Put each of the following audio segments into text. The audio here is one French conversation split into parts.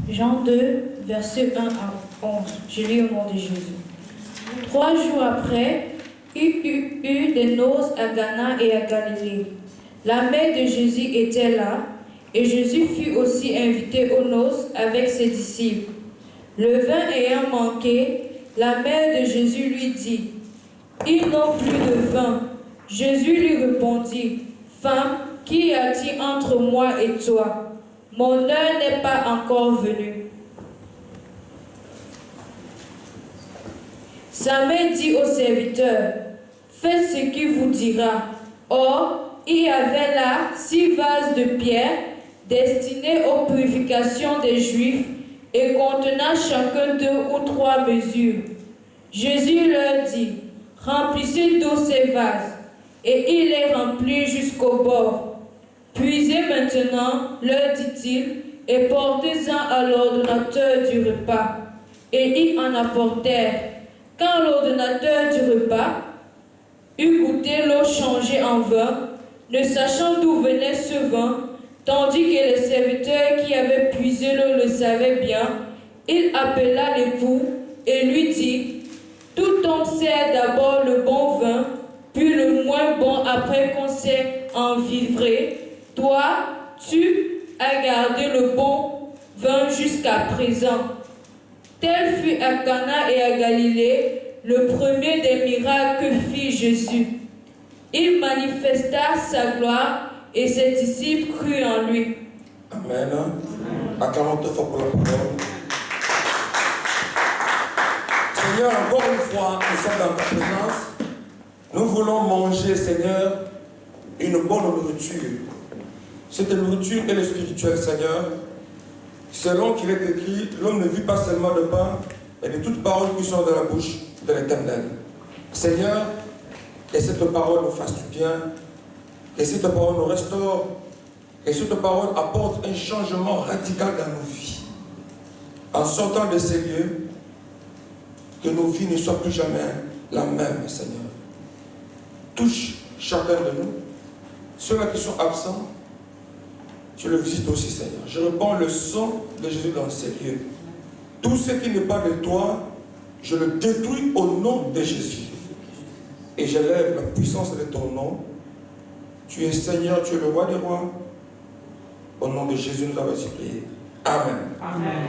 Jean 2, versets 1 à 11. Je lis au nom de Jésus. 3 jours après, il y eut des noces à Cana et à Galilée. La mère de Jésus était là, et Jésus fut aussi invité aux noces avec ses disciples. Le vin ayant manqué, la mère de Jésus lui dit, « Ils n'ont plus de vin. » Jésus lui répondit, « Femme, qu'y a-t-il entre moi et toi? Mon heure n'est pas encore venue. » Sa mère dit au serviteur, « Faites ce qu'il vous dira. » Or, il y avait là 6 vases de pierre destinés aux purifications des Juifs et contenant chacun 2 ou 3 mesures. Jésus leur dit, « Remplissez d'eau ces vases. » Et il les remplit jusqu'au bord. « Puisez maintenant, leur dit-il, et portez-en à l'ordonnateur du repas. » Et ils en apportèrent. Quand l'ordonnateur du repas eut goûté l'eau changée en vin, ne sachant d'où venait ce vin, tandis que les serviteurs qui avaient puisé l'eau le savaient bien, il appela l'époux et lui dit, « Tout homme sert d'abord le bon vin, puis le moins bon après qu'on s'est enivré. Toi, tu as gardé le bon vin jusqu'à présent. » Tel fut à Cana et à Galilée le premier des miracles que fit Jésus. Il manifesta sa gloire et ses disciples crurent en lui. Amen. Acclamons très fort pour la parole. Seigneur, encore une fois, nous sommes dans ta présence. Nous voulons manger, Seigneur, une bonne nourriture. Cette nourriture est le spirituel, Seigneur. Selon qu'il est écrit, l'homme ne vit pas seulement de pain, mais de toute parole qui sort de la bouche de l'Éternel. Seigneur, que cette parole nous fasse du bien, que cette parole nous restaure, que cette parole apporte un changement radical dans nos vies. En sortant de ces lieux, que nos vies ne soient plus jamais la même, Seigneur. Touche chacun de nous. Ceux-là qui sont absents, tu le visites aussi, Seigneur. Je répands le sang de Jésus dans ces lieux. Tout ce qui n'est pas de toi, je le détruis au nom de Jésus. Et j'élève la puissance de ton nom. Tu es Seigneur, tu es le roi des rois. Au nom de Jésus, nous avons prié. Amen. Amen.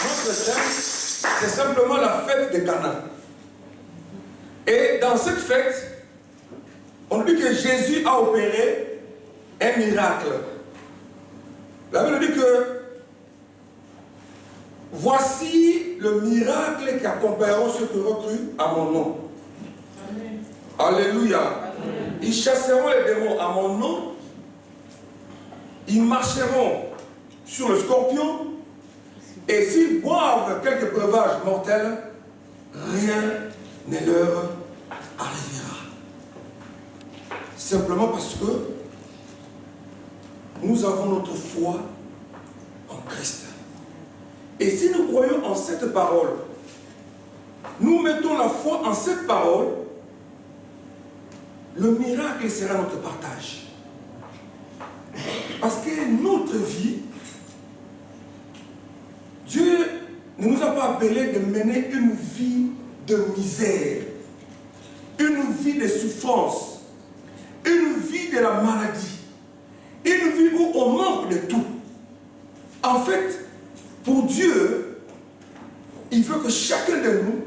Notre thème, c'est simplement la fête de Cana. Et dans cette fête, on dit que Jésus a opéré un miracle. La Bible dit que voici le miracle qui accompagneront ceux qui auront cru à mon nom. Amen. Alléluia. Amen. Ils chasseront les démons à mon nom. Ils marcheront sur le scorpion. Et s'ils boivent quelques breuvages mortels, rien ne leur arrivera. Simplement parce que nous avons notre foi en Christ. Et si nous croyons en cette parole, nous mettons la foi en cette parole, le miracle sera notre partage. Parce que notre vie, Dieu ne nous a pas appelés de mener une vie de misère, une vie de souffrance, une vie de la maladie, une vie où on manque de tout. En fait, pour Dieu, il veut que chacun de nous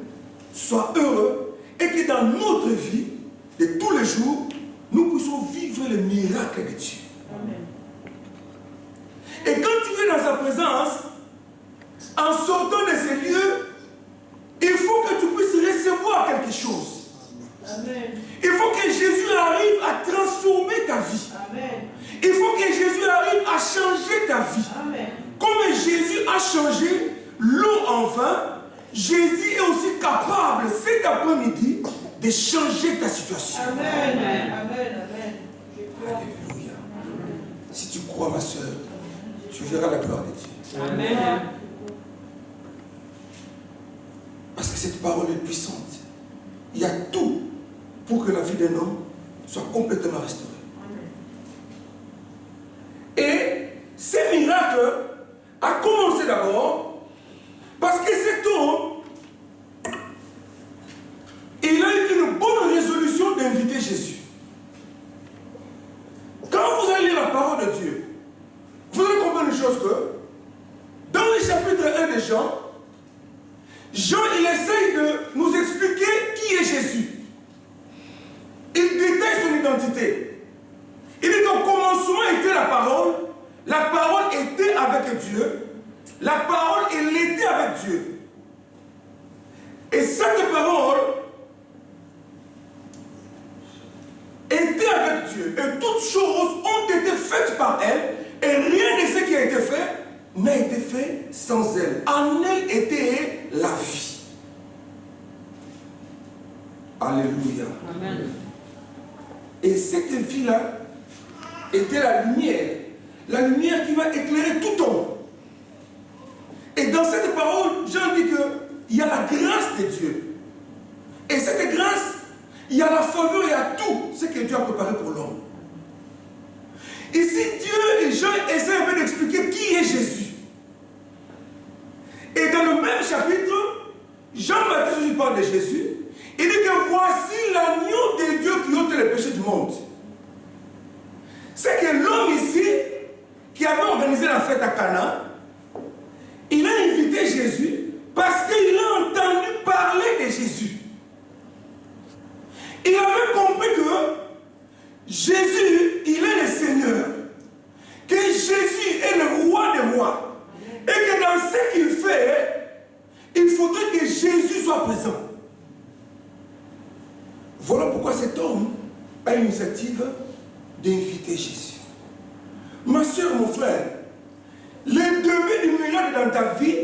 soit heureux et que dans notre vie de tous les jours, nous puissions vivre le miracle de Dieu. Amen. Et quand tu es dans sa présence, en sortant de ces lieux, il faut que tu puisses recevoir quelque chose. Amen. Il faut que Jésus arrive à transformer ta vie. Amen. Il faut que Jésus arrive à changer ta vie. Amen. Comme Jésus a changé l'eau en vin, Jésus est aussi capable cet après-midi de changer ta situation. Amen. Amen. Amen. Alléluia. Si tu crois, ma soeur, tu verras la gloire de Dieu. Amen. Parce que cette parole est puissante. il y a tout pour que la vie d'un homme soit complètement restaurée. Et ce miracle a commencé d'abord parce que cet homme, il a eu une bonne résolution d'inviter Jésus. Quand vous allez lire la parole de Dieu, vous allez comprendre une chose que, dans le chapitre 1 de Jean, Jean, il essaye de nous expliquer qui est Jésus. Il détaille son identité. Il dit qu'au commencement était la parole était avec Dieu, la parole, elle était avec Dieu. Et cette parole était avec Dieu. Et toutes choses ont été faites par elle, et rien de ce qui a été fait n'a été fait sans elle. En elle était la vie. Alléluia. Amen. Et cette vie-là était la lumière qui va éclairer tout homme. Et dans cette parole, Jean dit qu'il y a la grâce de Dieu. Et cette grâce, il y a la faveur, il y a tout ce que Dieu a préparé pour l'homme. Ici, Dieu et Jean essaient un peu d'expliquer qui est Jésus. Et dans le même chapitre, Jean-Baptiste parle de Jésus. Il dit que voici l'agneau de Dieu qui ôte les péchés du monde. C'est que l'homme ici, qui avait organisé la fête à Cana, il a invité Jésus parce qu'il a entendu parler de Jésus. Il avait compris que Jésus, il est le Seigneur. Que Jésus est le roi des rois. Et que dans ce qu'il fait, il faudrait que Jésus soit présent. Voilà pourquoi cet homme a l'initiative d'inviter Jésus. Ma soeur, mon frère, le début du miracle dans ta vie,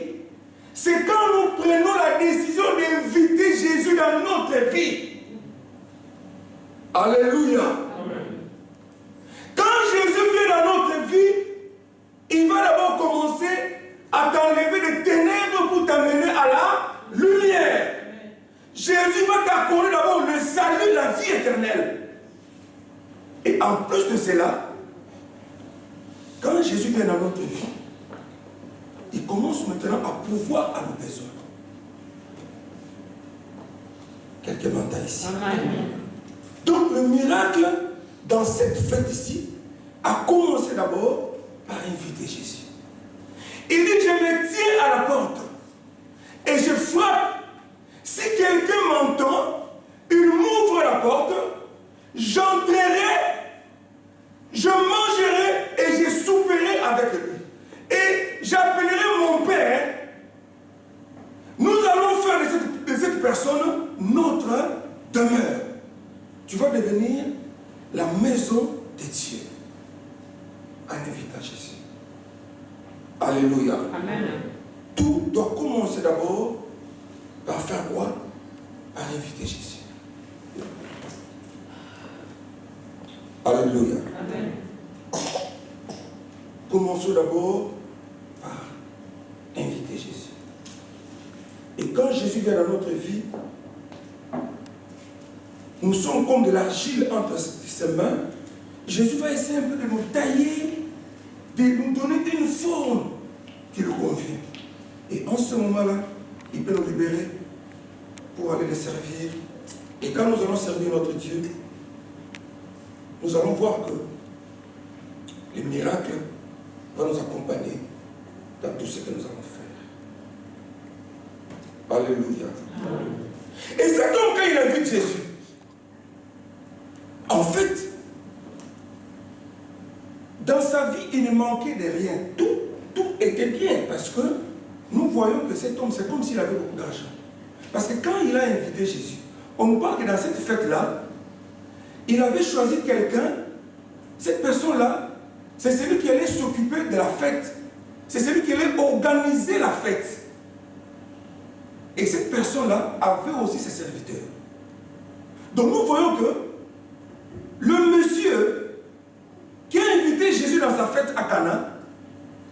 c'est quand nous prenons la décision d'inviter Jésus dans notre vie. Alléluia. Amen. Quand Jésus vient dans notre vie, il va d'abord commencer à t'enlever des ténèbres pour t'amener à la lumière. Jésus va t'accorder d'abord le salut, la vie éternelle. Et en plus de cela, quand Jésus vient dans notre vie, il commence maintenant à pouvoir à nos besoins. Quelqu'un m'entend ici. Amen. Donc le miracle dans cette fête ici a commencé d'abord par inviter Jésus. Il dit, je me tiens à la porte et je frappe. Si quelqu'un m'entend, il m'ouvre la porte, j'entrerai, je mangerai et je souperai avec lui. Et j'appellerai mon Père. Nous allons faire de cette personne notre demeure. Tu vas devenir la maison de Dieu en invitant Jésus. Alléluia. Amen. Tout doit commencer d'abord par faire quoi? Par inviter Jésus. Alléluia. Amen. Commençons d'abord par inviter Jésus. Et quand Jésus vient dans notre vie, nous sommes comme de l'argile entre ses mains. Jésus va essayer un peu de nous tailler, de nous donner une forme qui nous convient. Et en ce moment-là, il peut nous libérer pour aller le servir. Et quand nous allons servir notre Dieu, nous allons voir que les miracles vont nous accompagner dans tout ce que nous allons faire. Alléluia. Et cet homme, quand il a vu Jésus, en fait, dans sa vie, il ne manquait de rien. Tout était bien parce que nous voyons que cet homme, c'est comme s'il avait beaucoup d'argent. Parce que quand il a invité Jésus, on nous parle que dans cette fête-là, il avait choisi quelqu'un. Cette personne-là, c'est celui qui allait s'occuper de la fête. C'est celui qui allait organiser la fête. Et cette personne-là avait aussi ses serviteurs. Donc nous voyons que le monsieur qui a invité Jésus dans sa fête à Cana,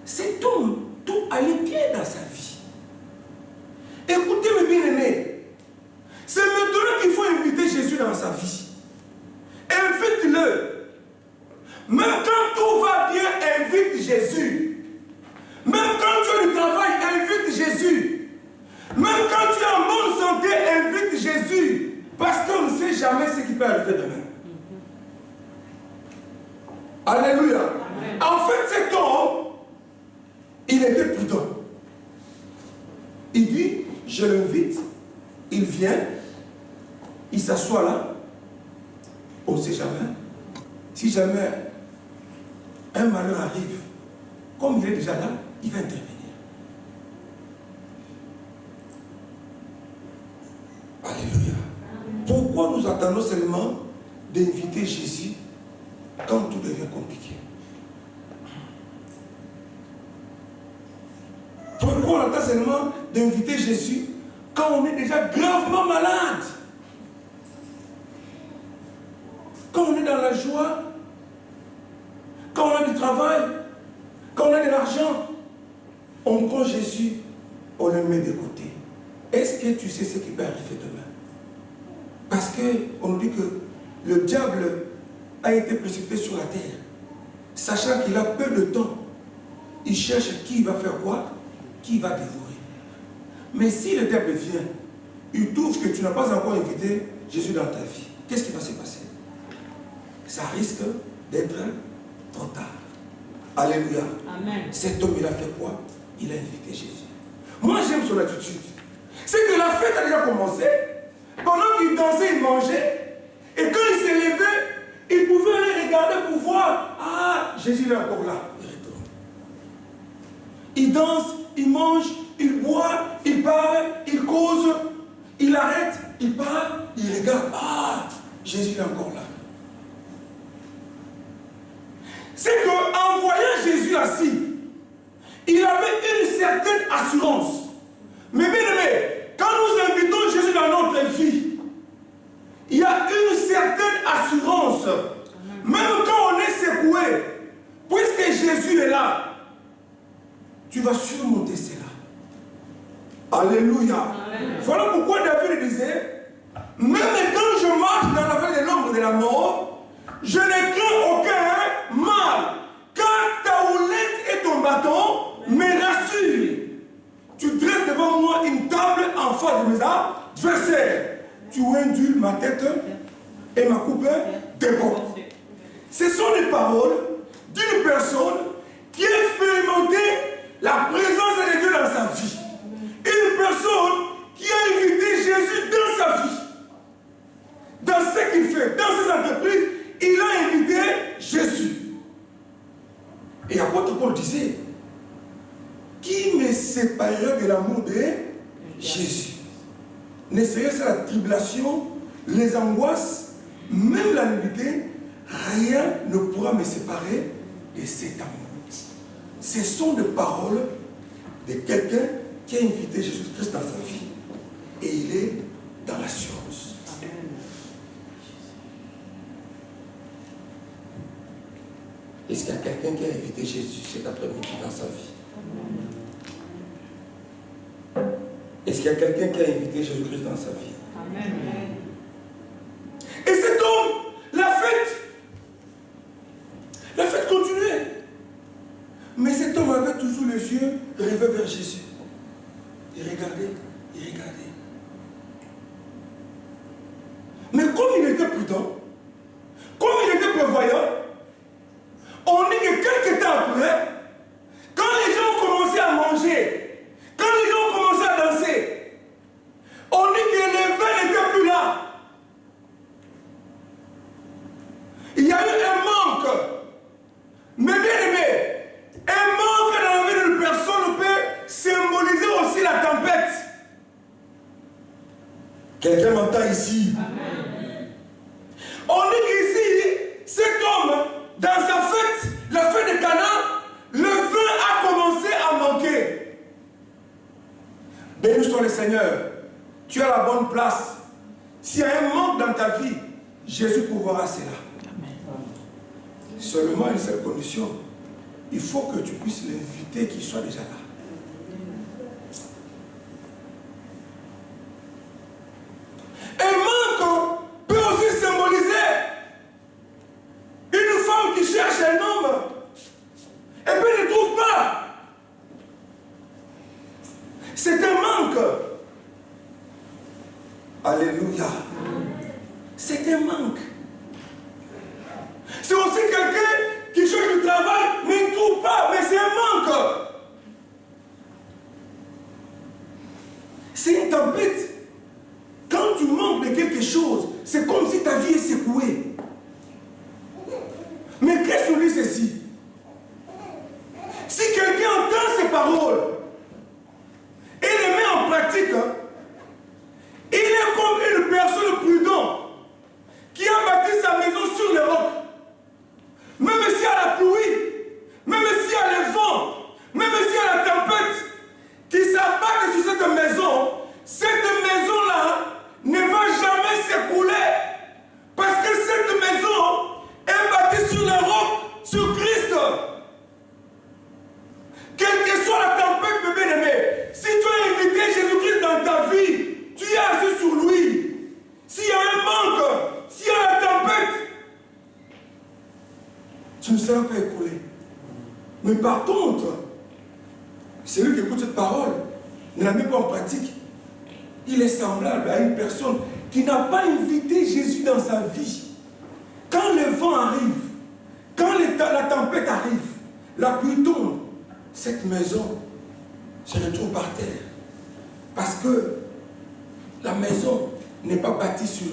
cet homme, tout allait bien dans sa vie. Écoutez mes bien-aimés, c'est maintenant qu'il faut dans sa vie. Invite-le. Même quand tout va bien, invite Jésus. Même quand tu as du travail, invite Jésus. Même quand tu es en bonne santé, invite Jésus. Parce qu'on ne sait jamais ce qui peut arriver demain. Alléluia. Amen. En fait, cet homme, il était prudent. Il dit, je l'invite, il vient, il s'assoit là. On ne sait jamais. Si jamais un malheur arrive, comme il est déjà là, il va intervenir. Alléluia. Pourquoi nous attendons seulement d'inviter Jésus quand tout devient compliqué? Pourquoi on attend seulement d'inviter Jésus quand on est déjà gravement malade? Quand on est dans la joie, quand on a du travail, quand on a de l'argent, on prend Jésus, on le met de côté. Est-ce que tu sais ce qui peut arriver demain? Parce qu'on nous dit que le diable a été précipité sur la terre, sachant qu'il a peu de temps. Il cherche qui va faire quoi, qui va dévorer. Mais si le diable vient, il trouve que tu n'as pas encore invité Jésus dans ta vie, qu'est-ce qui va se passer? Ça risque d'être trop tard. Alléluia. Amen. Cet homme, il a fait quoi? Il a invité Jésus. Moi, j'aime son attitude. C'est que la fête a déjà commencé. Pendant qu'il dansait, il mangeait. Et quand il s'est levé, il pouvait aller regarder pour voir. Ah, Jésus est encore là. Il retourne. Il danse, il mange, il boit, il parle, il cause, il arrête, il parle, il regarde. Ah, Jésus est encore là. C'est qu'en voyant Jésus assis, il avait une certaine assurance. Mais bien aimé, quand nous invitons Jésus dans notre vie, il y a une certaine assurance. Même quand on est secoué, puisque Jésus est là, tu vas surmonter cela. Alléluia. Amen. Voilà pourquoi David disait, même quand je marche dans la vallée de l'ombre de la mort, je ne crains aucun mal, car ta houlette et ton bâton me rassurent. Tu dresses devant moi une table en face de mes adversaires. Tu induis ma tête et ma coupe déborde. Ce sont les paroles d'une personne qui a expérimenté la présence de Dieu dans sa vie. Une personne qui a invité Jésus dans sa vie. Dans ce qu'il fait, dans ses entreprises, il a invité Jésus. Et apôtre Paul disait, qui me séparera de l'amour de Jésus? Ne serait-ce la tribulation, les angoisses, même la nudité, rien ne pourra me séparer de cet amour. Ce sont des paroles de quelqu'un qui a invité Jésus-Christ dans sa vie. Et il est dans l'assurance. Est-ce qu'il y a quelqu'un qui a invité Jésus cet après-midi dans sa vie? Est-ce qu'il y a quelqu'un qui a invité Jésus-Christ dans sa vie? Amen. Et cet homme, la fête continuait. Mais cet homme avait toujours les yeux rivés vers Jésus. Il regardait, il regardait. Mais comme il était prudent, comme il était prévoyant, on dit que quelques temps après, quand les gens ont commencé à manger, quand les gens ont commencé à danser, on dit que les vins n'étaient plus là. Il y a eu un manque. Mais bien aimé, un manque dans la vie d'une personne peut symboliser aussi la tempête. Quelqu'un m'entend ici? Amen. On dit qu'ici, cet homme, dans sa fête, la fête de Cana, le vin a commencé à manquer. Béni soit le Seigneur. Tu as la bonne place. S'il y a un manque dans ta vie, Jésus pourvoira cela. Amen. Seulement une seule condition. Il faut que tu puisses l'inviter qu'il soit déjà là. Un manque peut aussi Alléluia. C'est un manque. C'est aussi quelqu'un qui cherche du travail, mais ne trouve pas, mais c'est un manque. C'est une tempête. Quand tu manques de quelque chose, c'est comme si ta vie est secouée. Mais Christ nous dit ceci. Si quelqu'un entend ces paroles et les met en pratique, il est comme une personne prudente qui a bâti sa maison sur les rocs. Même s'il y a la pluie, même s'il y a les vents, même s'il y a la tempête qui s'abattent sur cette maison-là ne va jamais s'écouler parce que cette maison est bâtie sur les rocs, sur Christ. Quelle que soit la tempête, mon bien-aimé, si tu as invité Jésus-Christ dans ta vie, tu es assis sur lui. S'il y a un manque, s'il y a la tempête, tu ne seras pas écoulé. Mais par contre, celui qui écoute cette parole ne la met pas en pratique. Il est semblable à une personne qui n'a pas invité Jésus dans sa vie. Quand le vent arrive, quand la tempête arrive, la pluie tombe, cette maison se retrouve par terre. Parce que la maison n'est pas bâtie sur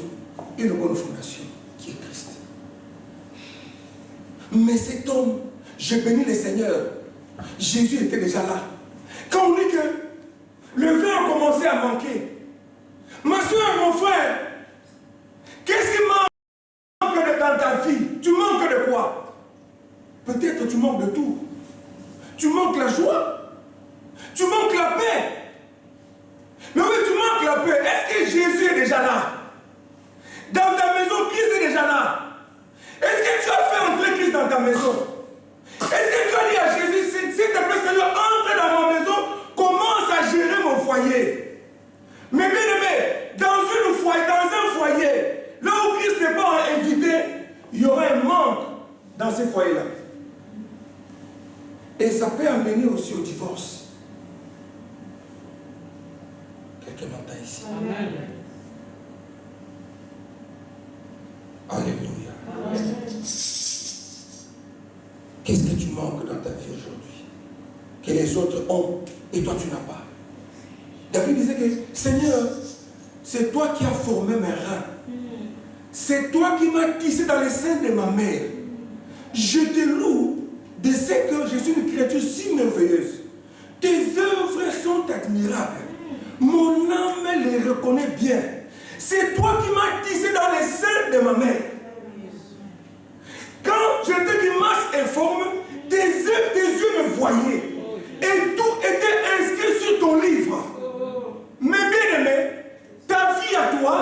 une bonne fondation, qui est Christ. Mais cet homme, je bénis le Seigneur, Jésus était déjà là. Quand on dit que le vin a commencé à manquer, ma soeur, mon frère, qu'est-ce qui manque dans ta vie? Tu manques de quoi? Peut-être que tu manques de tout. Tu manques la joie. Tu manques la paix. Mais oui, tu manques la paix. Est-ce que Jésus est déjà là? Dans ta maison, Christ est déjà là. Est-ce que tu as fait entrer Christ dans ta maison? Est-ce que tu as dit à Jésus, s'il te plaît, Seigneur, entre dans ma maison, commence à gérer mon foyer? Mais bien aimé, dans un foyer, là où Christ n'est pas invité, il y aura un manque dans ce foyer-là. Et ça peut amener aussi au divorce. Quelqu'un m'entend ici? Amen. Alléluia. Amen. Qu'est-ce que tu manques dans ta vie aujourd'hui que les autres ont et toi tu n'as pas? David disait que Seigneur, c'est toi qui as formé mes reins. C'est toi qui m'as tissé dans les seins de ma mère. Je te loue de ce que je suis une créature si merveilleuse. Tes œuvres sont admirables. Mon âme les reconnaît bien. C'est toi qui m'as tissé dans les seins de ma mère. Quand j'étais d'une masse informe, tes yeux me voyaient. Et tout était inscrit sur ton livre. Mais bien aimé, ta vie à toi,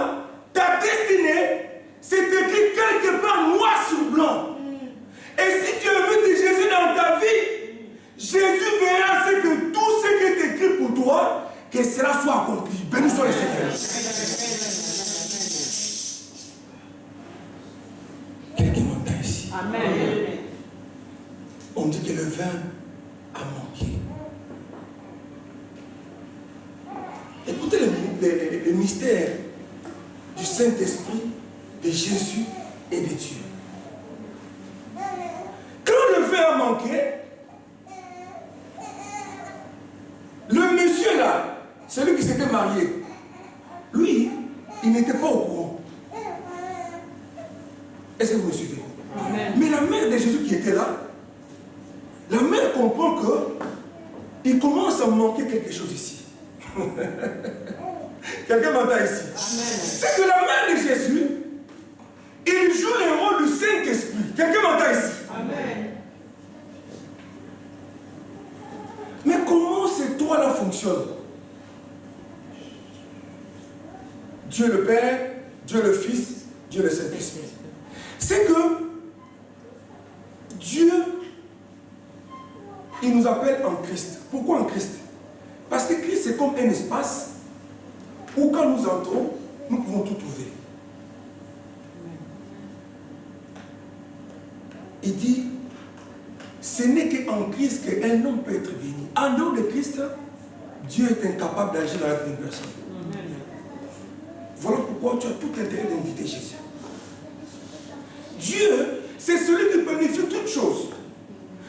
ta destinée, c'est écrit quelque part noir sur blanc. Et si tu invites Jésus dans ta vie, Jésus verra ce que tout ce qui est écrit pour toi, que cela soit accompli. Béni soit le Seigneur. Quelqu'un m'entend ici? Amen. On dit que le vin a manqué. Écoutez le mystère du Saint-Esprit, de Jésus et de Dieu. Quand le vin a manqué, le monsieur là, celui qui s'était marié, lui, il n'était pas au courant. Est-ce que vous me suivez? Amen. Mais la mère de Jésus qui était là, la mère comprend qu'il commence à manquer quelque chose ici. Quelqu'un m'entend ici? C'est que la mère de Jésus, il joue le rôle du Saint-Esprit. Quelqu'un m'entend ici? Amen. Mais comment ces trois-là fonctionnent? Dieu le Père, Dieu le Fils, Dieu le Saint-Esprit. C'est que Dieu, il nous appelle en Christ. Pourquoi en Christ? Parce que Christ, c'est comme un espace où quand nous entrons, nous pouvons tout trouver. Il dit, ce n'est qu'en Christ qu'un homme peut être béni. En dehors de Christ, Dieu est incapable d'agir dans la vie d'une personne. Voilà pourquoi pourquoi tu as tout intérêt d'inviter Jésus. Dieu, c'est celui qui planifie toutes choses.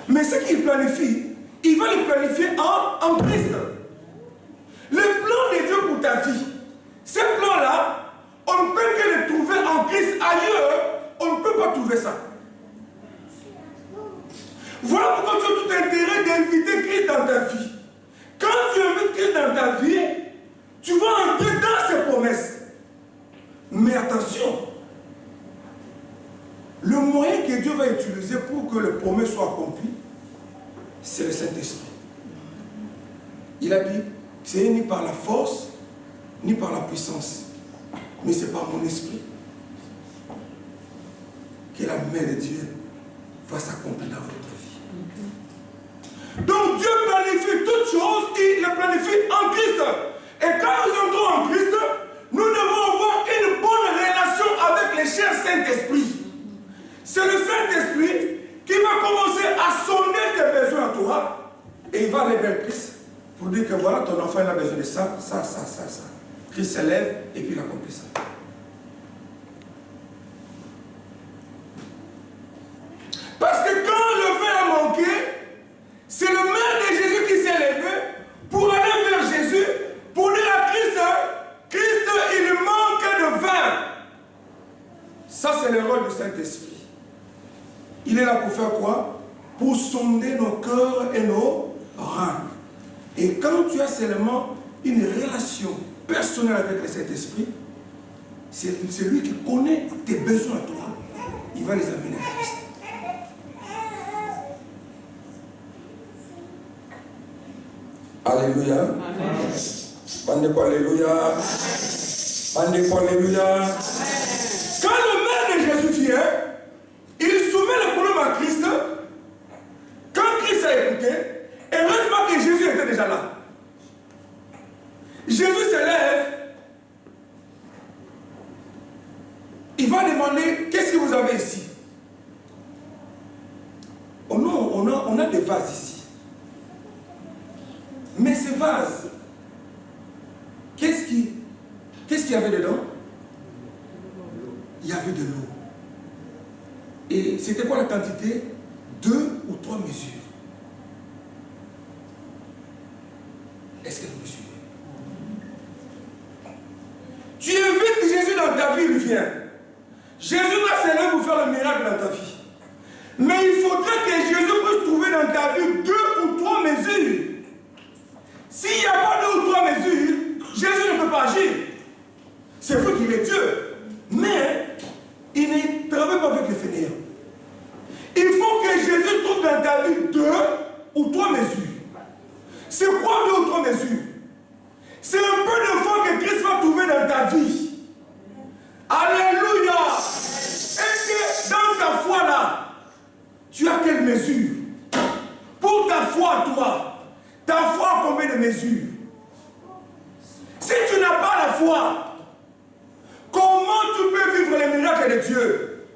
Mais ce qu'il planifie, il va le planifier en Christ. Le plan de Dieu pour ta vie, ce plan-là, on ne peut que le trouver en Christ. Ailleurs, on ne peut pas trouver ça. Voilà pourquoi tu as tout intérêt d'inviter Christ dans ta vie. Quand tu invites Christ dans ta vie, tu vas entrer dans ses promesses. Mais attention, le moyen que Dieu va utiliser pour que les promesses soient accomplies, c'est le Saint-Esprit. Il a dit, c'est ni par la force, ni par la puissance, mais c'est par mon esprit que la main de Dieu va s'accomplir dans votre vie. Donc Dieu planifie toutes choses, il les planifie en Christ. Et quand nous entrons en Christ, nous devons avoir une bonne relation avec le cher Saint-Esprit. C'est le Saint-Esprit qui va commencer à sonder tes besoins à toi, et il va aller vers Christ pour dire que voilà, ton enfant il a besoin de ça, ça. Christ se lève et puis il accomplit ça. Parce que quand le vin a manqué, c'est le maire de Jésus qui s'est levé pour aller vers Jésus, pour dire à Christ, Christ, il manque de vin. Ça, c'est le rôle du Saint-Esprit. Il est là pour faire quoi? Pour sonder nos cœurs et nos reins. Et quand tu as seulement une relation personnelle avec le Saint-Esprit, c'est lui qui connaît tes besoins à toi. Il va les amener à Christ. Alléluia. Alléluia. Alléluia. Quand le maire de Jésus vient, il soumet le problème à Christ. Quand Christ a écouté, heureusement que Jésus était déjà là. Jésus se lève. Il va demander, qu'est-ce que vous avez ici? Oh non, on a des vases ici. Mais ces vases, qu'est-ce qu'il y avait dedans? Il y avait de l'eau. Et c'était quoi la quantité? 2 ou 3 mesures. Est-ce que vous me suivez? Tu invites Jésus dans ta vie, il vient. Jésus va se lever pour faire le miracle dans ta vie. Mais il faudrait que Jésus puisse trouver dans ta vie 2 ou 3 mesures. S'il n'y a pas 2 ou 3 mesures, Jésus ne peut pas agir. C'est vrai qu'il est Dieu. Mais il ne travaille pas avec les fainéants. Il faut que Jésus trouve dans ta vie 2 ou 3 mesures. C'est quoi 2 ou 3 mesures? C'est un peu de foi que Christ va trouver dans ta vie. Alléluia. Est-ce que dans ta foi là, tu as quelle mesure? Pour ta foi à toi, ta foi a combien de mesures? Si tu n'as pas la foi, comment tu peux vivre les miracles de Dieu?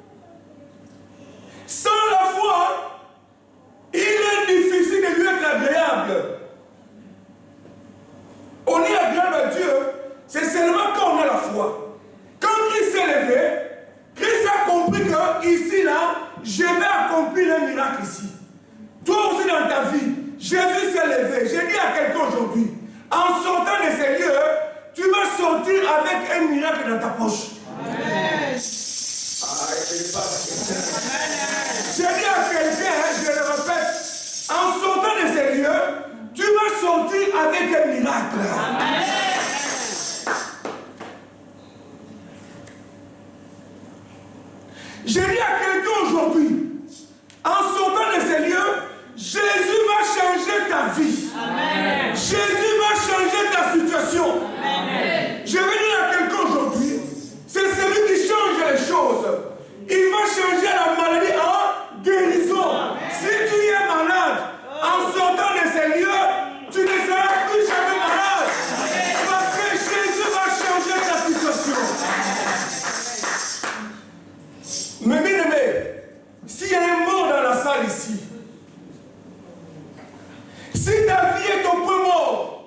Sans la foi, il est difficile de lui être agréable. On est agréable à Dieu, c'est seulement quand on a la foi. Quand Christ s'est levé, Christ a compris que ici, là, je vais accomplir un miracle ici. Toi aussi dans ta vie, Jésus s'est levé. J'ai dit à quelqu'un aujourd'hui, en sortant de ces lieux, tu vas sortir avec un miracle dans ta poche. Amen. J'ai dit à quelqu'un, je le répète, en sortant de ces lieux, tu vas sortir avec un miracle. Amen. J'ai dit à quelqu'un aujourd'hui, en sortant de ces lieux, Jésus va changer ta vie. Amen. Jésus va changer ta situation. Amen. Je vais dire à quelqu'un aujourd'hui, c'est celui qui change les choses. Il va changer la maladie en guérison. Amen. Si tu es malade, en sortant de ces lieux, tu ne seras plus jamais malade. Amen. Parce que Jésus va changer ta situation. Mais bien aimé, s'il y a un mort dans la salle ici, si ta vie est au point mort,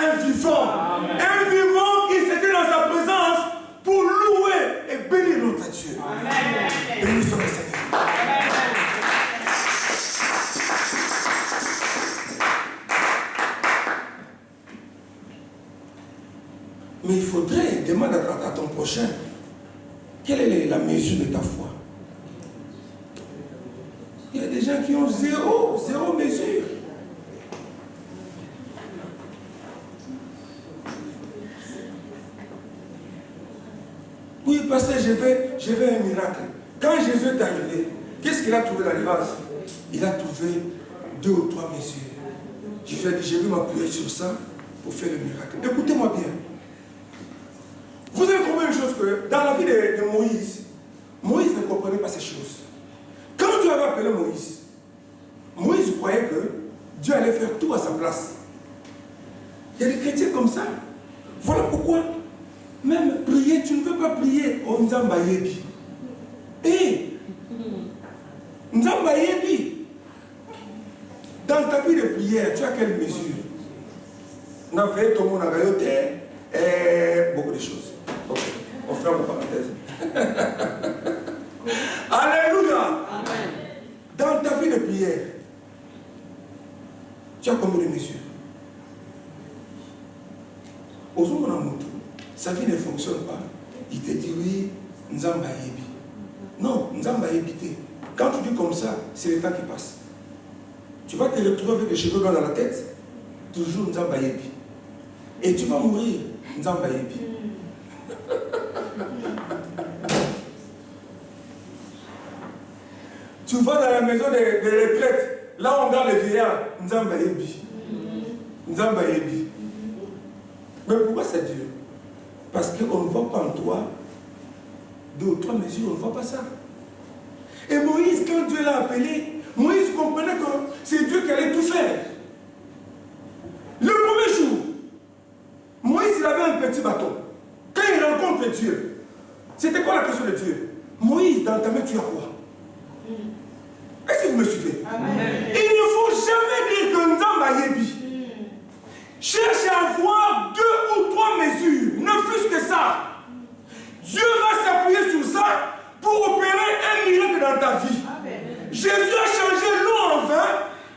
un vivant. Amen. Un vivant qui s'était dans sa présence pour louer et bénir notre Dieu. Amen. Bénis soit le Seigneur. Amen. Mais il faudrait demander à ton prochain, quelle est la mesure de ta foi? Il y a des gens qui ont zéro mesure. Oui, parce que je vais un miracle. Quand Jésus est arrivé, qu'est-ce qu'il a trouvé dans les vases? Il a trouvé 2 ou 3 mesures. Jésus a dit, je vais m'appuyer sur ça pour faire le miracle. Écoutez-moi bien. Vous avez compris une chose que dans la vie de Moïse, Moïse ne comprenait pas ces choses. Quand Dieu avait appelé Moïse, Moïse croyait que Dieu allait faire tout à sa place. Il y a des chrétiens comme ça. Voilà pourquoi, même prier, tu ne peux pas prier au Nzamba Yebi. Nzamba Yebi. Dans ta vie de prière, tu as quelle mesure? On a fait tout le monde a et beaucoup de choses. Ok, on ferme la parenthèse. Alléluia. Amen. Dans ta vie de prière, tu as combien de mesures? Sa vie ne fonctionne pas. Il te dit oui, Nzamba Yebi. Non, Nzamba Yebi. Quand tu dis comme ça, c'est le temps qui passe. Tu vas te retrouver avec les cheveux blancs dans la tête, toujours Nzamba Yebi. Et tu vas mourir, Nzamba Yebi. Tu vas dans la maison des retraites, là on garde les vieillards, Nzamba Yebi. Nzamba Yebi. Mais pourquoi c'est Dieu? Parce qu'on ne voit pas en toi 2 ou 3 mesures, on ne voit pas ça. Et Moïse, quand Dieu l'a appelé, Moïse comprenait que c'est Dieu qui allait tout faire. Le premier jour, Moïse il avait un petit bâton. Quand il rencontre Dieu, c'était quoi la question de Dieu? Moïse, dans ta main, tu as quoi? Est-ce que vous me suivez? Amen. Il ne faut jamais dire que Nzamba Yebi. Cherche à avoir 2 ou 3 mesures, ne fût-ce que ça. Dieu va s'appuyer sur ça pour opérer un miracle dans ta vie. Amen. Jésus a changé l'eau en vin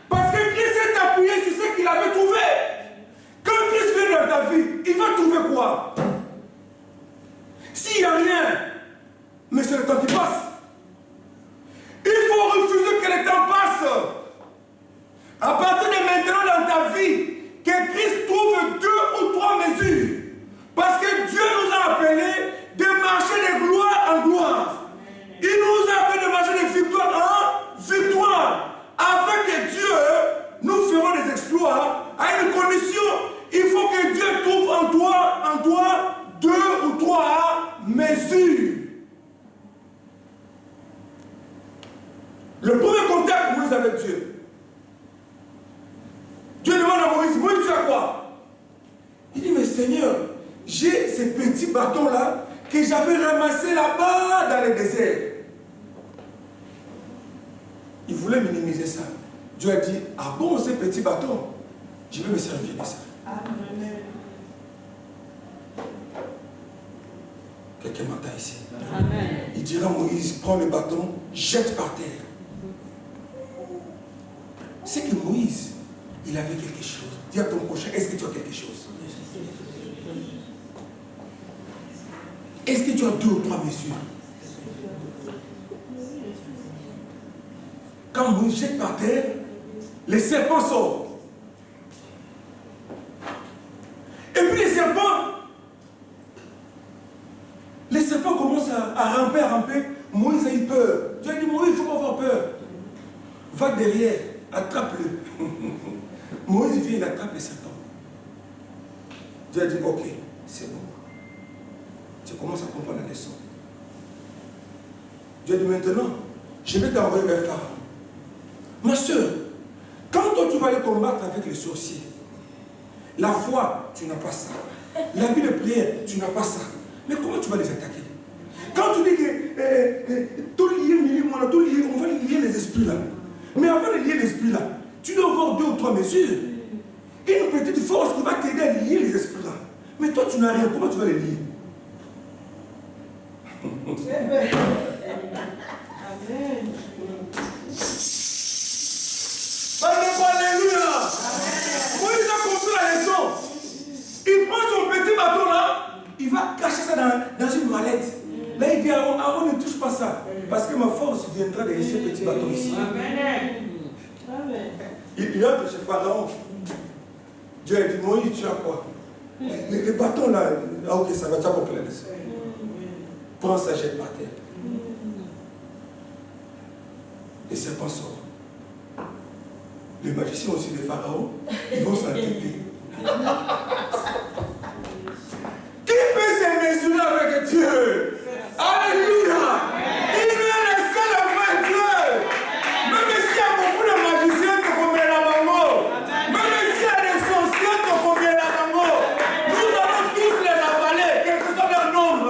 parce que Christ s'est appuyé sur ce qu'il avait trouvé. Quand Christ vient dans ta vie, il va trouver quoi? S'il n'y a rien, mais c'est le temps qui passe. Il faut refuser que le temps passe. À partir de maintenant dans ta vie, que Christ trouve 2 ou 3 mesures. Parce que Dieu nous a appelés de marcher de gloire en gloire. Il nous a appelés de marcher de victoire en victoire. Avec Dieu, nous ferons des exploits à une condition. Il faut que Dieu trouve en toi 2 ou 3 mesures. Le premier contact Moïse avec Dieu. Dieu demande à Moïse, Moïse, tu as quoi? Il dit, mais Seigneur, j'ai ces petits bâtons-là que j'avais ramassés là-bas dans le désert. Il voulait minimiser ça. Dieu a dit, ah bon, ces petits bâtons, je vais me servir de ça. Amen. Quelqu'un m'entend ici. Amen. Il dira à Moïse, prends le bâton, jette par terre. C'est que Moïse, il avait quelque chose. Dis à ton prochain, est-ce que tu as quelque chose? Est-ce que tu as 2 ou 3 mesures? Quand Moïse jette par terre, les serpents sortent. Et puis les serpents commencent à ramper. Moïse a eu peur. Dieu a dit, Moïse, il ne faut pas avoir peur. Va derrière, attrape-le. Moïse vient, il attrape les serpents. Dieu a dit, ok, c'est bon. Tu commences à comprendre la leçon. Dieu a dit, maintenant, je vais t'envoyer vers Pharaon. Ma soeur, quand toi tu vas aller combattre avec les sorciers, la foi, tu n'as pas ça. La vie de prière, tu n'as pas ça. Mais comment tu vas les attaquer? Quand tu dis que tout lié, on va lier les esprits là. Mais avant de lier l'esprit là, tu dois avoir 2 ou 3 mesures. Une petite force qui va t'aider à lier les esprits là. Mais toi, tu n'as rien. Comment tu vas les lier? Amen. Alléluia. Moïse a compris la leçon. Il prend son petit bateau là, il va cacher ça dans une mallette. Là, il dit à Aaron, ne touche pas ça. Parce que ma force viendra de ce petit bateau ici. Il entre chez Pharaon. Dieu a dit, Moïse, tu as quoi? Les bâtons là, ah ok, ça va, tu as compris la leçon. Prends ça, jette par terre. Les serpents sortent. Les magiciens aussi de Pharaon, ils vont s'entêter. Qui peut se mesurer avec Dieu? Alléluia! Il est le seul vrai Dieu. Même s'il y a beaucoup de magiciens, tu combien la bango. Même s'il y a des sorciers, tu combien la bango. Nous allons tous les avaler, quel que soit leur nombre.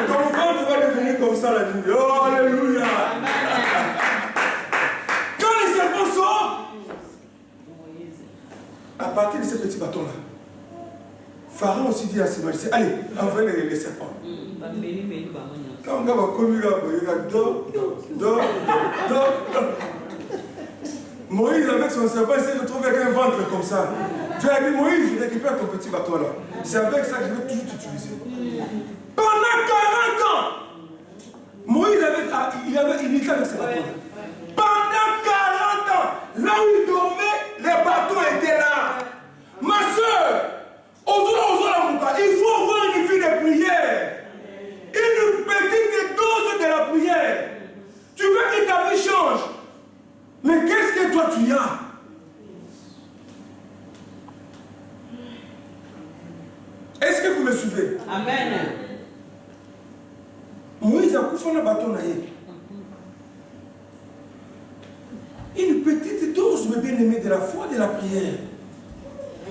Ton ventre va devenir comme ça la nuit. Oh, alléluia! Quand les serpents sortent, à partir de ce petit bateau-là, Pharaon aussi dit à ses magiciens, allez, envoyez les serpents. Quand on va communiquer, il va dors. Moïse, avec son serpent, il s'est retrouvé avec un ventre comme ça. Dieu a dit, Moïse, je récupère ton petit bateau-là. C'est avec ça que je vais toujours t'utiliser. Pendant 40 ans, Moïse il était avec ses bateaux. Pendant 40 ans, là où il dormait, les bateaux étaient là. Ma soeur, il faut avoir une vie de prière. Une petite dose de la prière. Tu veux que ta vie change. Mais qu'est-ce que toi tu as? Est-ce que vous me suivez? Amen. Moïse a coupé le bateau naïe. Une petite dose, mes bien-aimés, de la foi, de la prière.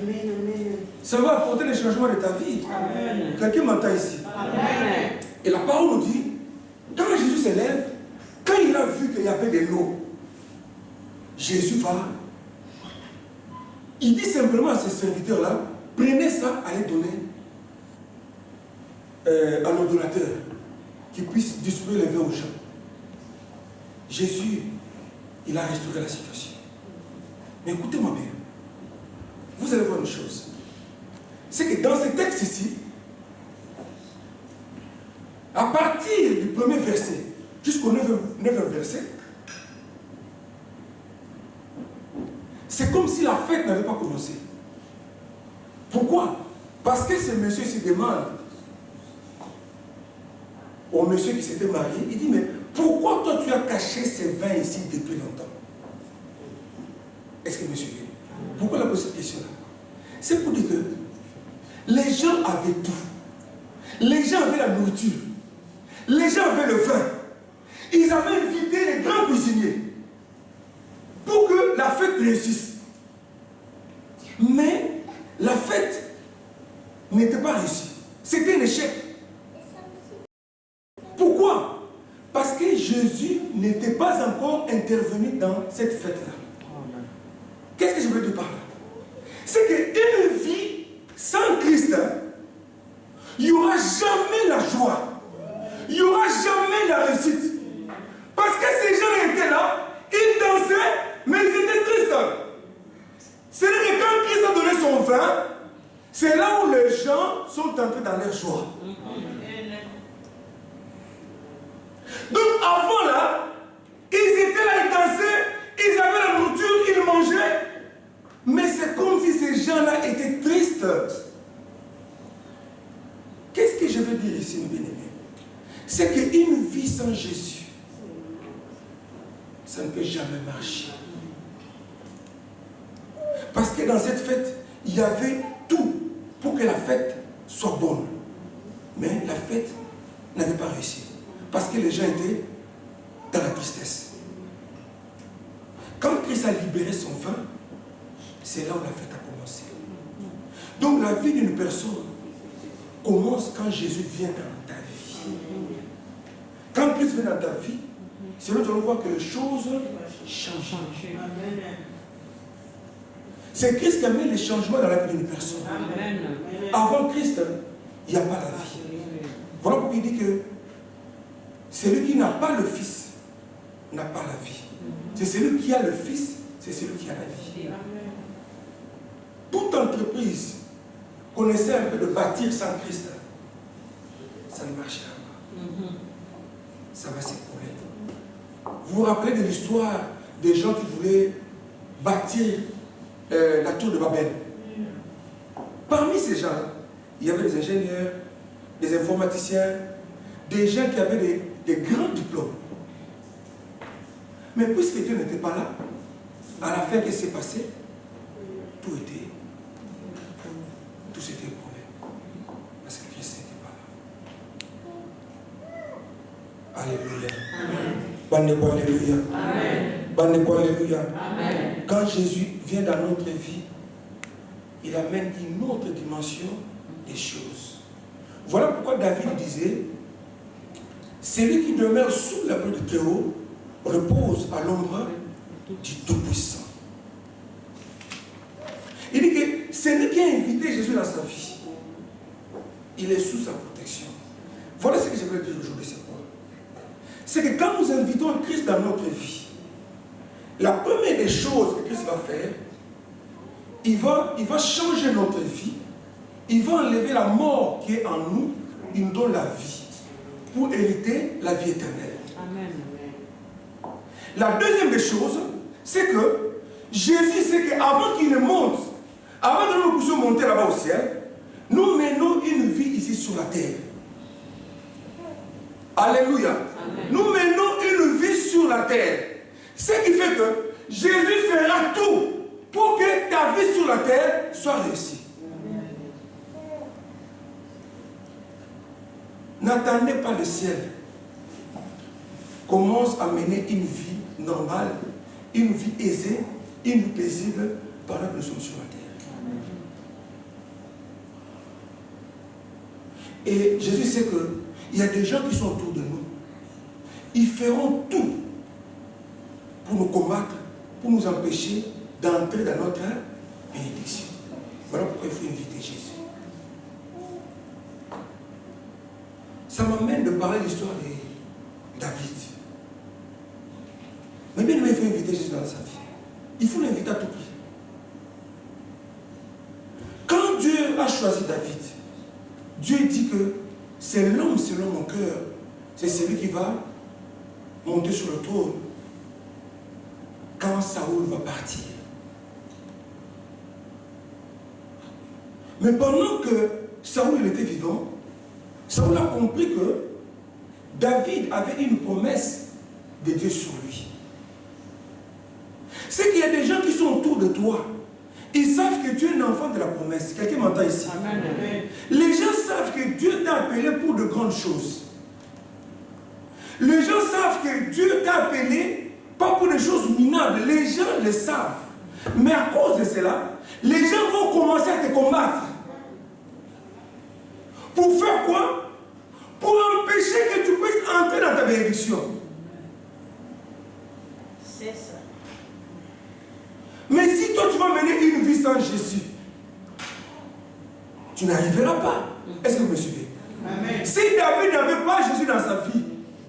Amen, amen. Ça va apporter les changements de ta vie. Amen. Quelqu'un m'entend ici. Amen. Et la parole nous dit, quand Jésus s'élève, quand il a vu qu'il y avait de l'eau, Jésus va. Il dit simplement à ses serviteurs-là, prenez ça, allez donner à l'ordonnateur qui puisse distribuer les vins aux gens. Jésus, il a restauré la situation. Mais écoutez-moi bien. Vous allez voir une chose. C'est que dans ce texte ici, à partir du premier verset jusqu'au 9e verset, c'est comme si la fête n'avait pas commencé. Pourquoi? Parce que ce monsieur se demande au monsieur qui s'était marié, il dit, mais pourquoi toi tu as caché ces vins ici depuis longtemps? Est-ce que monsieur vient? Pourquoi il a posé cette question-là? C'est pour dire que les gens avaient tout. Les gens avaient la nourriture. Les gens avaient le vin. Ils avaient invité les grands cuisiniers pour que la fête réussisse. Mais la fête n'était pas réussie. C'était un échec. Pourquoi? Parce que Jésus n'était pas encore intervenu dans cette fête-là. Qu'est-ce que je veux dire par là? C'est qu'une vie sans Christ, il n'y aura jamais la joie. Il n'y aura jamais la réussite. Parce que ces gens étaient là, ils dansaient, mais ils étaient tristes. C'est-à-dire que quand Christ a donné son vin, c'est là où les gens sont entrés dans leur joie. Donc avant là, ils étaient là, ils dansaient, ils avaient la nourriture, ils mangeaient. Mais c'est comme si ces gens-là étaient tristes. Qu'est-ce que je veux dire ici, mes bien-aimés? C'est qu'une vie sans Jésus, ça ne peut jamais marcher. Parce que dans cette fête, il y avait tout pour que la fête soit bonne. Mais la fête n'avait pas réussi. Parce que les gens étaient dans la tristesse. Quand Christ a libéré son vin, c'est là où la fête a commencé. Donc la vie d'une personne commence quand Jésus vient dans ta vie. Quand Christ vient dans ta vie, c'est là que tu vas voir que les choses changent. C'est Christ qui a mis les changements dans la vie d'une personne. Amen. Avant Christ, il n'y a pas la vie. Voilà pourquoi il dit que celui qui n'a pas le Fils n'a pas la vie. C'est celui qui a le Fils, c'est celui qui a la vie. Toute entreprise qu'on essaie un peu de bâtir sans Christ, ça ne marchera pas. Ça va s'écrouler. Vous vous rappelez de l'histoire des gens qui voulaient bâtir la tour de Babel? Parmi ces gens-là, il y avait des ingénieurs, des informaticiens, des gens qui avaient des grands diplômes. Mais puisque Dieu n'était pas là, à la fin, qu'est-ce qui s'est passé? Tout s'était écroulé. Parce que Christ n'était pas là. Alléluia. Alléluia. Alléluia. Amen. Quand Jésus vient dans notre vie, il amène une autre dimension des choses. Voilà pourquoi David disait, celui qui demeure sous la pluie du Très-Haut repose à l'ombre du Tout-Puissant. Il dit que celui qui a invité Jésus dans sa vie, il est sous sa protection. Voilà ce que je voulais dire aujourd'hui, c'est quoi? C'est que quand nous invitons Christ dans notre vie, la première des choses que Christ va faire, il va changer notre vie, il va enlever la mort qui est en nous, il nous donne la vie, pour hériter la vie éternelle. Amen. La deuxième des choses, c'est que Jésus sait qu'avant qu'il ne monte, avant que nous puissions monter là-bas au ciel, nous menons une vie ici sur la terre. Alléluia. Amen. Nous menons une vie sur la terre. Ce qui fait que Jésus fera tout pour que ta vie sur la terre soit réussie. N'attendez pas le ciel. Commence à mener une vie normale, une vie aisée, une vie paisible pendant que nous sommes sur la terre. Et Jésus sait qu'il y a des gens qui sont autour de nous. Ils feront tout pour nous combattre, pour nous empêcher d'entrer dans notre bénédiction. Voilà pourquoi il faut inviter Jésus. Ça m'amène de parler de l'histoire de David. Mais bien, il faut inviter Jésus dans sa vie. Il faut l'inviter à tout prix. Quand Dieu a choisi David, Dieu dit que c'est l'homme selon mon cœur. C'est celui qui va monter sur le trône quand Saoul va partir. Mais pendant que Saoul était vivant, Saoul a compris que David avait une promesse de Dieu sur lui. C'est qu'il y a des gens qui sont autour de toi. Ils savent que tu es un enfant de la promesse. Quelqu'un m'entend ici? Amen. Les gens savent que Dieu t'a appelé pour de grandes choses. Les gens savent que Dieu t'a appelé pas pour des choses minables. Les gens le savent. Mais à cause de cela, les gens vont commencer à te combattre. Pour faire quoi? Pour empêcher que tu puisses entrer dans ta bénédiction. C'est ça. Mais si toi tu vas mener une vie sans Jésus, tu n'arriveras pas. Est-ce que vous me suivez? Amen. Si David n'avait pas Jésus dans sa vie,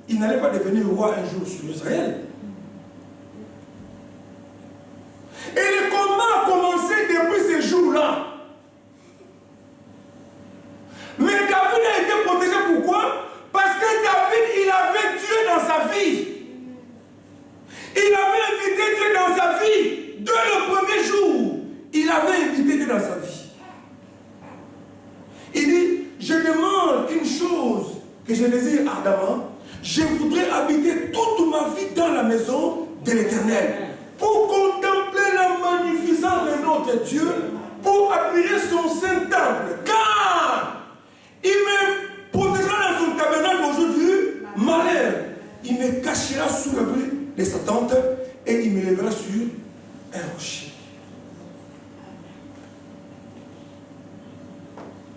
il n'allait pas devenir roi un jour sur Israël. Et le combat a commencé depuis ce jour-là. Mais David a été protégé, pourquoi? Parce que David, il avait Dieu dans sa vie. Il avait invité Dieu dans sa vie. Dès le premier jour, il avait invité Dieu dans sa vie. Il dit, je demande une chose que je désire ardemment. Je voudrais habiter toute ma vie dans la maison de l'Éternel. Pour contempler la magnificence de notre Dieu, pour admirer son saint temple. Car il me protégera dans son tabernacle aujourd'hui, malheur. Il me cachera sous l'abri de sa tente et il me lèvera sur un rocher.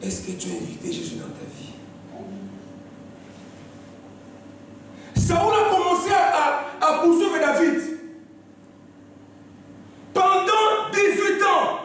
Est-ce que tu as invité Jésus dans ta vie? Saoul a commencé à poursuivre David. Pendant 18 ans,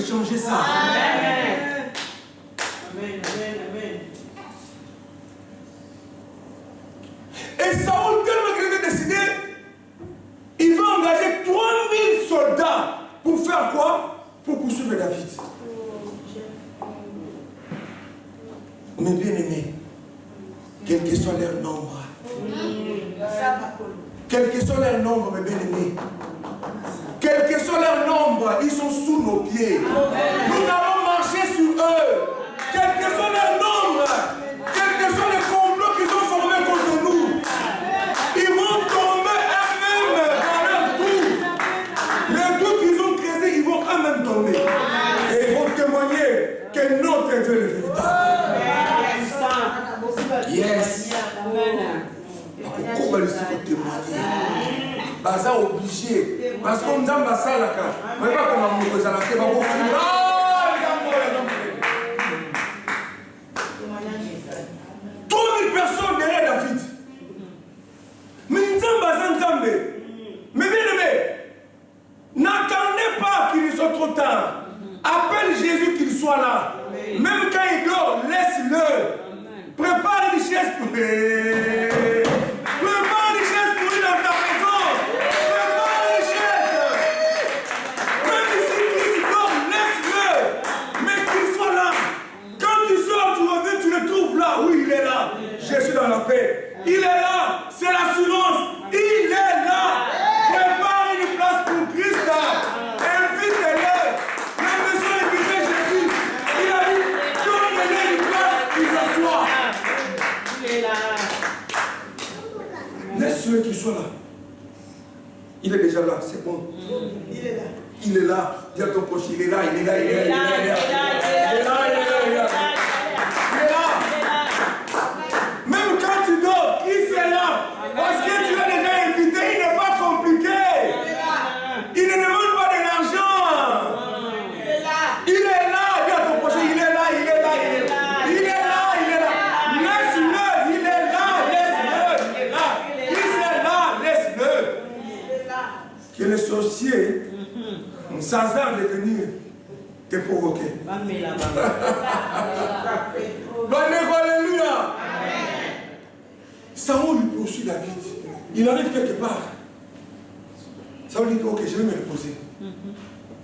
changer ça. Amen. Amen. Amen. Et Saoul, tellement qu'il avait décidé, il va engager 3000 soldats pour faire quoi? Pour poursuivre David. Mes bien-aimés, quel que soit leur nombre, quel que soit leur nombre, mes bien-aimés, quel que soit leur nombre, ils sont sous nos pieds. Nous allons marcher sur eux. Quel que soit leur nombre, quels que soient les complots qu'ils ont formés contre nous, ils vont tomber eux-mêmes dans leur tour. Les tours qu'ils ont créés, ils vont eux-mêmes tomber. Et ils vont témoigner que notre Dieu est le véritable. Yes. Pourquoi il faut témoigner? Baza obligé. Parce qu'on dit dans ça là, mais pas comme on nous a la fait, Toutes les personnes derrière David. Mais il dit mais bien aimé, n'attendez pas qu'il soit trop tard. Appelle Jésus qu'il soit là. Même quand il dort, laisse-le. Prépare une chaise pour lui. Prépare une chaise pour lui dans ta maison. Prépare une chaise. Même si Christ dort, laisse-le. Mais qu'il soit là. Quand tu sors, tu reviens, tu le trouves là. Oui, il est là. Jésus dans la paix. Il est là. C'est l'assurance. Il est là. Prépare une place pour Christ. Invite-le. La maison invitée Jésus. Il a dit, donnez-le une place, il s'assoit. Laisse-le qu'il soit là. Il est déjà là, c'est bon. Il est là. Il est là. Dis à ton prochain, il est là, il est là, il est là, il est là, il est là. Il est là, il est là, il est là. Il est là. Même quand tu dors, Christ est là. Parce que tu l'as déjà invité, il n'est pas compliqué. Il ne demande pas de l'argent. Il est là. Dis à ton prochain, il est là, il est là, il est là. Il est là, il est là. Laisse-le, il est là, laisse-le, il est là. Christ est là, laisse-le. Que le sorcier, sans art de venir te provoquer. Alléluia. Saoul lui poursuit David. Il arrive quelque part. Saoul dit ok, je vais me reposer.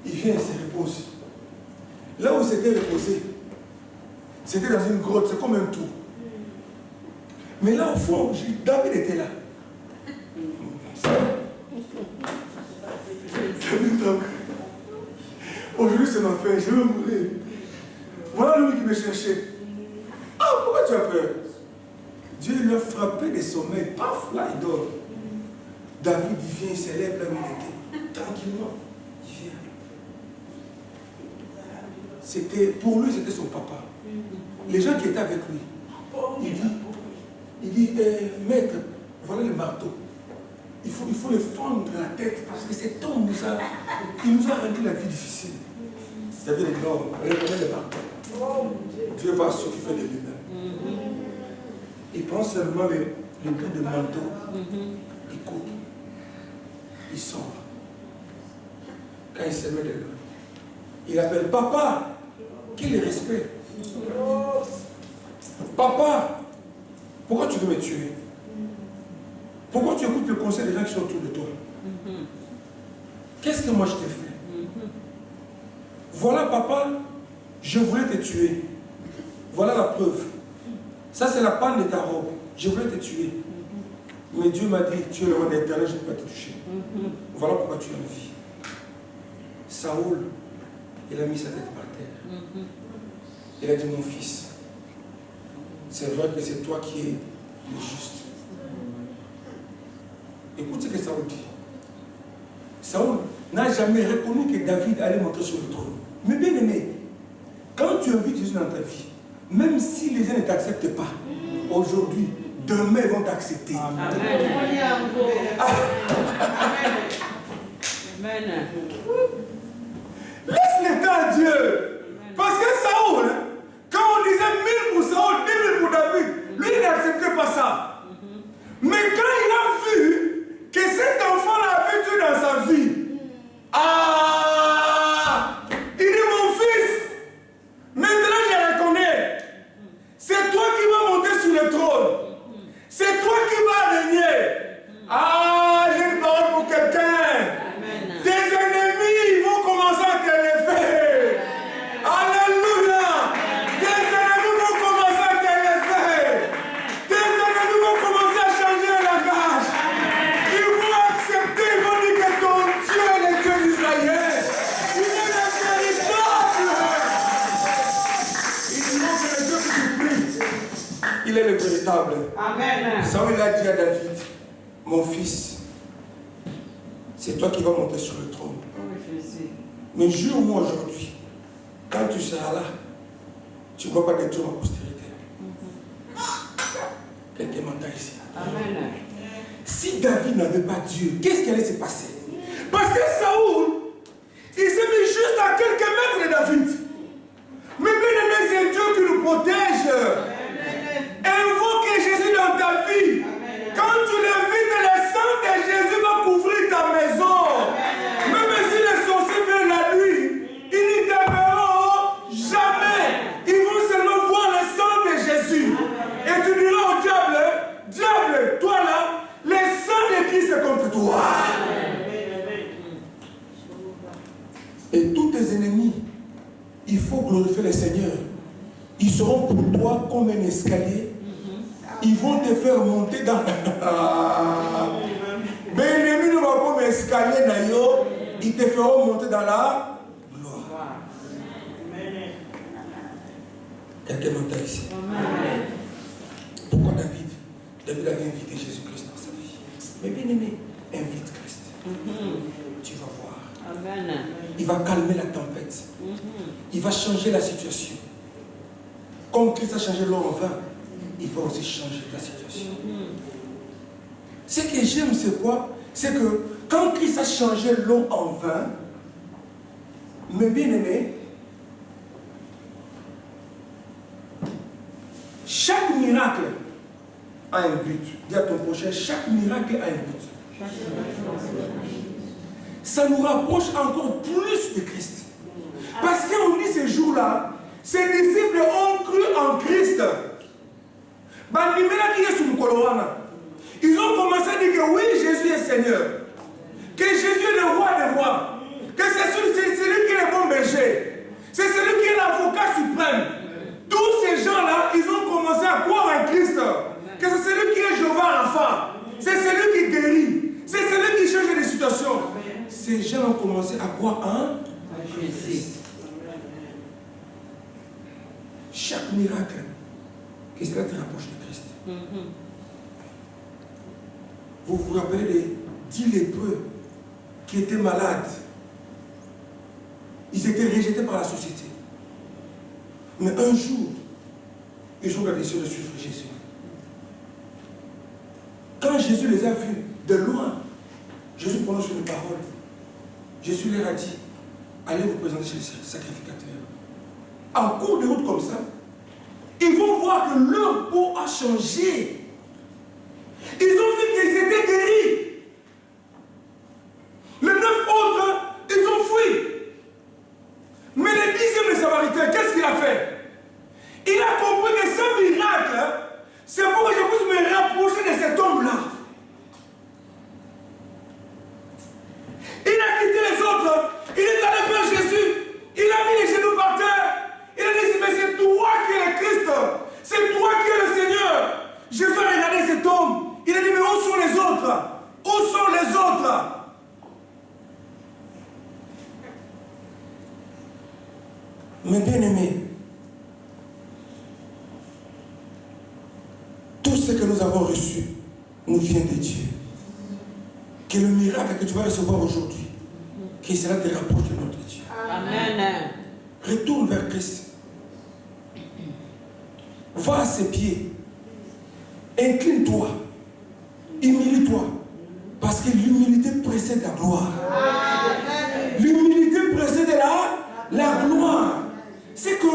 Il vient et se repose. Là où il s'était reposé, c'était dans une grotte, c'est comme un trou. Mais là au fond, David était là. Aujourd'hui c'est ma fin, je vais mourir. Voilà lui qui me cherchait. Ah, pourquoi tu as peur? Dieu lui a frappé des sommeils. Paf, là il dort. David il vient, il s'élève là où il était. Tranquillement, il vient. Pour lui, c'était son papa. Les gens qui étaient avec lui, il dit, maître, voilà le marteau. Il faut le fendre la tête parce que cet homme nous a rendu la vie difficile. Il y avait les normes, reprenez le marteau. Dieu va s'occuper de lui-même. Il prend seulement le bout de manteau, il coupe, il sort. Quand il se met dedans, il appelle papa. Quel respect. Papa, pourquoi tu veux me tuer? Pourquoi tu écoutes le conseil des gens qui sont autour de toi? Qu'est-ce que moi je t'ai fait? Voilà papa, je voulais te tuer. Voilà la preuve. Ça c'est la panne de ta robe. Je voulais te tuer. Mais Dieu m'a dit, tu es le roi d'éternel, je ne peux pas te toucher. Voilà pourquoi tu es en vie. Saoul, il a mis sa tête par terre. Il a dit, mon fils, c'est vrai que c'est toi qui es le juste. Écoute ce que Saoul dit. Saoul n'a jamais reconnu que David allait monter sur le trône. Mais bien aimé, quand tu invites Jésus dans ta vie, même si les gens ne t'acceptent pas, aujourd'hui, demain ils vont t'accepter. Amen. Amen. Laisse le temps à Dieu. Parce que Saoul, quand on disait 1000 pour Saoul, 10 000 pour David, lui il n'acceptait pas ça. Mais quand il a vu que cet enfant avait Dieu dans sa vie, il dit mon stable. Amen. Saül a dit à David, mon fils, c'est toi qui vas monter sur le trône. Mais jure-moi aujourd'hui, quand tu seras là, tu ne vas pas détruire ma postérité. Quelqu'un m'entend ici. Amen. Si David n'avait pas Dieu, qu'est-ce qui allait se passer? Parce que Saül, il s'est mis juste à quelques mètres de David. Mais bien aimé, c'est Dieu qui nous protège. Invoque Jésus dans ta vie. Quand tu l'invites, le sang de Jésus va couvrir ta maison. Même si les sorciers viennent la nuit, ils n'y te verront jamais. Ils vont seulement voir le sang de Jésus. Et tu diras au diable, diable, toi là, le sang de Christ est contre toi. Et tous tes ennemis, il faut glorifier le Seigneur. Ils seront pour toi comme un escalier. Ils vont te faire monter dans... Mais l'ennemi ne va pas comme un escalier d'ailleurs. Ils te feront monter dans la gloire. Quelqu'un m'entend ici. Pourquoi David? David avait invité Jésus-Christ dans sa vie. Mais bien aimé, invite Christ. Tu vas voir. Amen. Il va calmer la tempête. Il va changer la situation. Comme Christ a changé l'eau en vin, il va aussi changer ta situation. Ce que j'aime, c'est quoi? C'est que quand Christ a changé l'eau en vin, mes bien-aimés, chaque miracle a un but. Dis à ton prochain, chaque miracle a un but. Ça nous rapproche encore plus de Christ. Parce qu'on dit ces jours-là, ces disciples ont cru en Christ. Ils ont commencé à dire que oui, Jésus est Seigneur. Que Jésus est le roi des rois. Que c'est celui qui est le bon berger. C'est celui qui est l'avocat suprême. Tous ces gens-là, ils ont commencé à croire en Christ. Que c'est celui qui est Jéhovah Rapha. C'est celui qui guérit. C'est celui qui change les situations. Ces gens ont commencé à croire en Jésus. Chaque miracle, que cela te rapproche de Christ. Vous vous rappelez des 10 lépreux qui étaient malades. Ils étaient rejetés par la société. Mais un jour, ils ont la décision de suivre Jésus. Quand Jésus les a vus de loin, Jésus prononce une parole. Jésus leur a dit, allez vous présenter chez le sacrificateur. En cours de route comme ça, ils vont voir que leur peau a changé. Ils ont vu qu'ils étaient guéris. Les 9 autres, ils ont fui. Mais le 10e Samaritain, qu'est-ce qu'il a fait? Il a compris que ce miracle, c'est pour que je puisse me rapprocher de cet homme-là. Il a quitté les autres. Il est allé vers Jésus. Il a mis les genoux par terre. Il a dit, mais c'est toi qui es le Christ. C'est toi qui es le Seigneur. Jésus a regardé cet homme. Il a dit, mais où sont les autres? Où sont les autres? Mes bien-aimés, tout ce que nous avons reçu nous vient de Dieu. Que le miracle que tu vas recevoir aujourd'hui, que cela te rapproche de notre Dieu. Amen. Retourne vers Christ. Va à ses pieds. Incline-toi. Humilie-toi. Parce que l'humilité précède la gloire. L'humilité précède la gloire. C'est que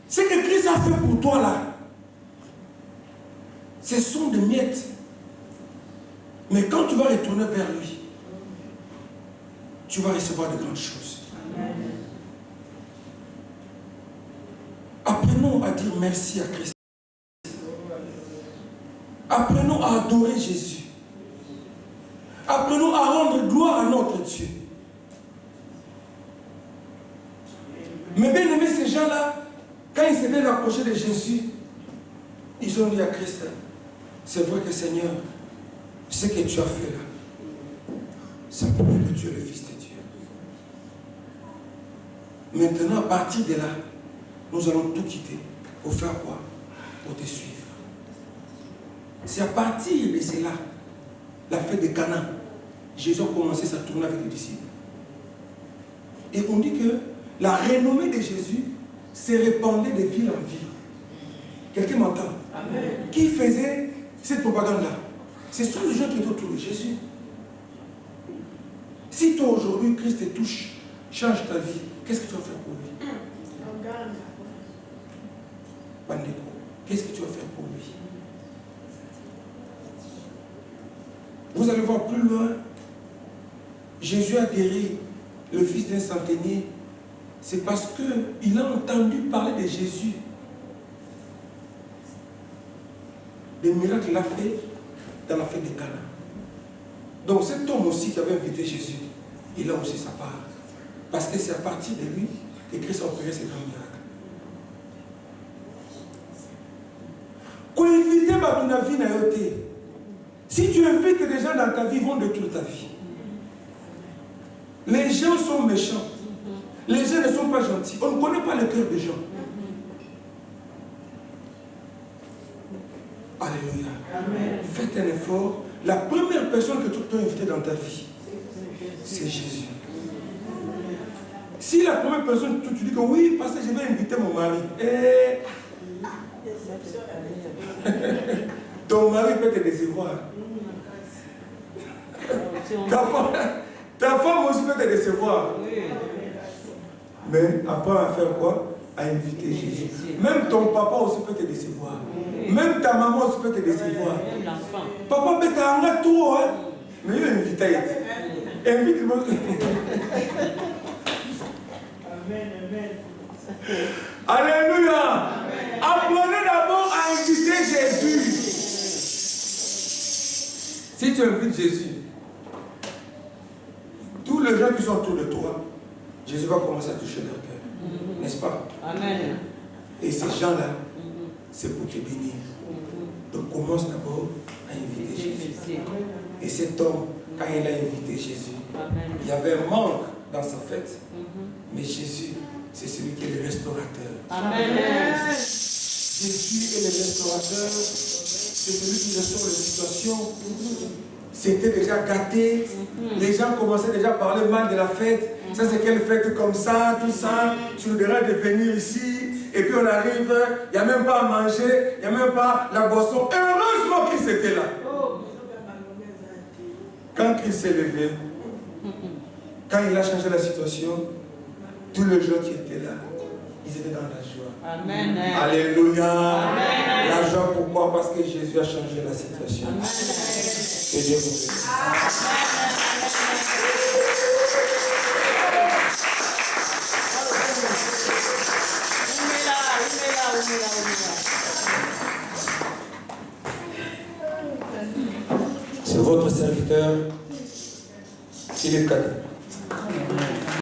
ce que Christ a fait pour toi là, ce sont des miettes. Mais quand tu vas retourner vers lui, tu vas recevoir de grandes choses. Apprenons à dire merci à Christ. Apprenons à adorer Jésus. Apprenons à rendre gloire à notre Dieu. Mais bien aimés, ces gens-là, quand ils s'étaient rapprochés de Jésus, ils ont dit à Christ, c'est vrai que Seigneur, ce que tu as fait là, ça prouve que tu es le Fils de Dieu. Maintenant, à partir de là, nous allons tout quitter. Pour faire quoi? Pour te suivre. C'est à partir de cela, la fête de Cana, Jésus a commencé sa tournée avec les disciples. Et on dit que la renommée de Jésus s'est répandue de ville en ville. Quelqu'un m'entend? Qui faisait cette propagande-là? Ce sont les gens qui étaient autour de Jésus. Si toi aujourd'hui, Christ te touche, change ta vie, qu'est-ce que tu vas faire pour lui? Bandeko, qu'est-ce que tu vas faire pour lui? Vous allez voir plus loin, Jésus a guéri le fils d'un centenier. C'est parce qu'il a entendu parler de Jésus. Des miracles qu'il a fait dans la fête de Cana. Donc cet homme aussi qui avait invité Jésus, il a aussi sa part. Parce que c'est à partir de lui que Christ a opéré ces grands miracles. Quand inviter dans ta vie, si tu invites des gens dans ta vie, ils vont détruire ta vie. Les gens sont méchants. Les gens ne sont pas gentils. On ne connaît pas le cœur des gens. Alléluia. Amen. Faites un effort. La première personne que tu dois inviter dans ta vie, c'est Jésus. Si la première personne, tu dis que oui, parce que je vais inviter mon mari. Ton mari peut te décevoir. Ta femme aussi peut te décevoir. Mais apprends à faire quoi? À inviter Jésus. Même ton papa aussi peut te décevoir. Même ta maman aussi peut te décevoir. Papa peut t'engager tout, hein? Mais il invite. Invite-moi. Alléluia. Apprenez d'abord à inviter Jésus. Si tu invites Jésus, tous les gens qui sont autour de toi, Jésus va commencer à toucher leur cœur. N'est-ce pas? Amen. Et ces gens-là, c'est pour te bénir. Donc commence d'abord à inviter Jésus. Et cet homme, quand il a invité Jésus, il y avait un manque dans sa fête. Mais Jésus, c'est celui qui est le restaurateur. Amen. Jésus est le restaurateur. C'est celui qui restaure les situations. C'était déjà gâté. Les gens commençaient déjà à parler mal de la fête. Ça, c'est quelle fête comme ça, tout ça. Tu nous diras de venir ici. Et puis on arrive, il n'y a même pas à manger, il n'y a même pas la boisson. Heureusement Christ était là. Quand Christ s'est levé, quand il a changé la situation, tous les gens qui étaient là, ils étaient dans la joie. Amen. Alléluia. Amen. La joie, pourquoi? Parce que Jésus a changé la situation. Amen. Que Dieu vous bénisse. C'est votre serviteur, Philippe Cadet.